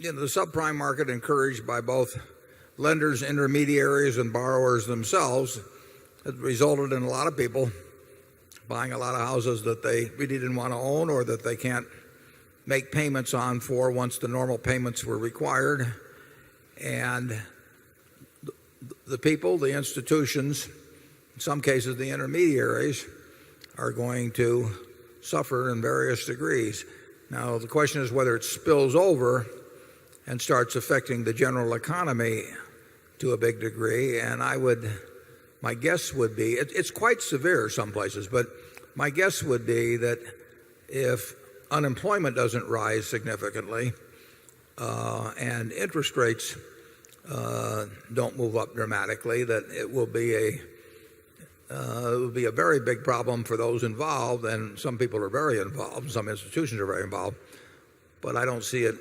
the subprime market, encouraged by both lenders, intermediaries, and borrowers themselves, has resulted in a lot of people buying a lot of houses that they really didn't want to own or that they can't make payments on for once the normal payments were required. And the people, the institutions, in some cases the intermediaries, are going to suffer in various degrees. Now, the question is whether it spills over and starts affecting the general economy to a big degree. And my guess would be, it's quite severe some places, but my guess would be that if unemployment doesn't rise significantly and interest rates don't move up dramatically, that it will be a very big problem for those involved, and some people are very involved, some institutions are very involved, but I don't see it.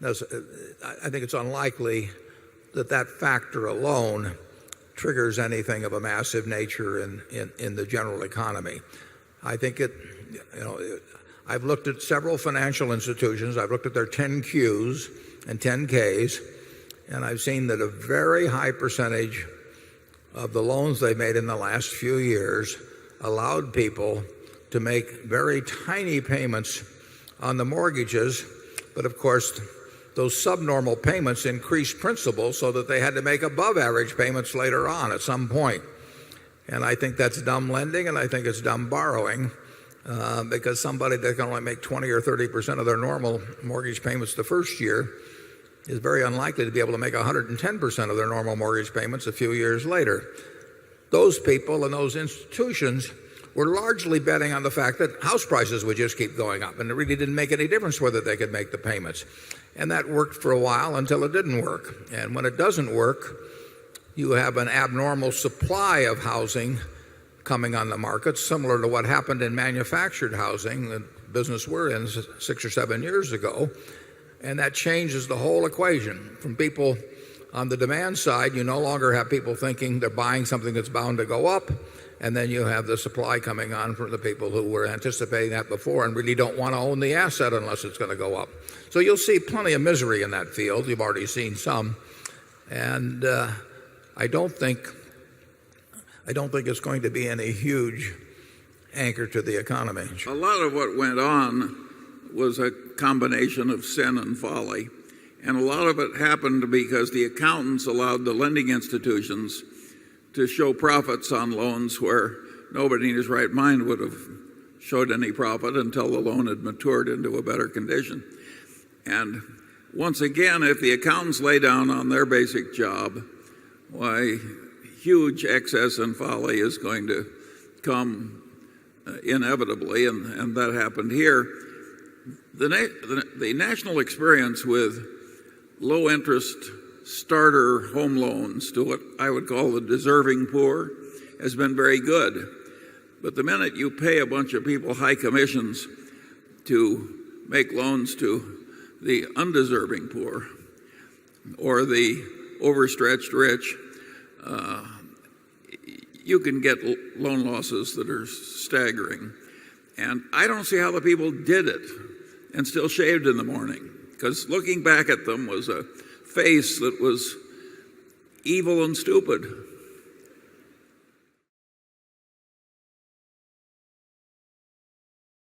I think it's unlikely that factor alone triggers anything of a massive nature in the general economy. I think I've looked at several financial institutions. I've looked at their 10Qs and 10Ks, and I've seen that a very high percentage of the loans they made in the last few years allowed people to make very tiny payments on the mortgages, but of course those subnormal payments increased principal so that they had to make above average payments later on at some point. And I think that's dumb lending, and I think it's dumb borrowing, because somebody that can only make 20 or 30% of their normal mortgage payments the first year is very unlikely to be able to make 110% of their normal mortgage payments a few years later. Those people and those institutions were largely betting on the fact that house prices would just keep going up, and it really didn't make any difference whether they could make the payments. And that worked for a while until it didn't work. And when it doesn't work, you have an abnormal supply of housing coming on the market, similar to what happened in manufactured housing, the business we're in 6 or 7 years ago. And that changes the whole equation. From people on the demand side, you no longer have people thinking they're buying something that's bound to go up, and then you have the supply coming on from the people who were anticipating that before and really don't want to own the asset unless it's going to go up. So you'll see plenty of misery in that field. You've already seen some. And I don't think it's going to be any huge anchor to the economy. A lot of what went on was a combination of sin and folly. And a lot of it happened because the accountants allowed the lending institutions to show profits on loans where nobody in his right mind would have showed any profit until the loan had matured into a better condition. And once again, if the accountants lay down on their basic job, why, huge excess and folly is going to come inevitably, and that happened here. The national experience with low interest starter home loans to what I would call the deserving poor has been very good. But the minute you pay a bunch of people high commissions to make loans to the undeserving poor or the overstretched rich, you can get loan losses that are staggering. And I don't see how the people did it and still shaved in the morning, because looking back at them was a face that was evil and stupid.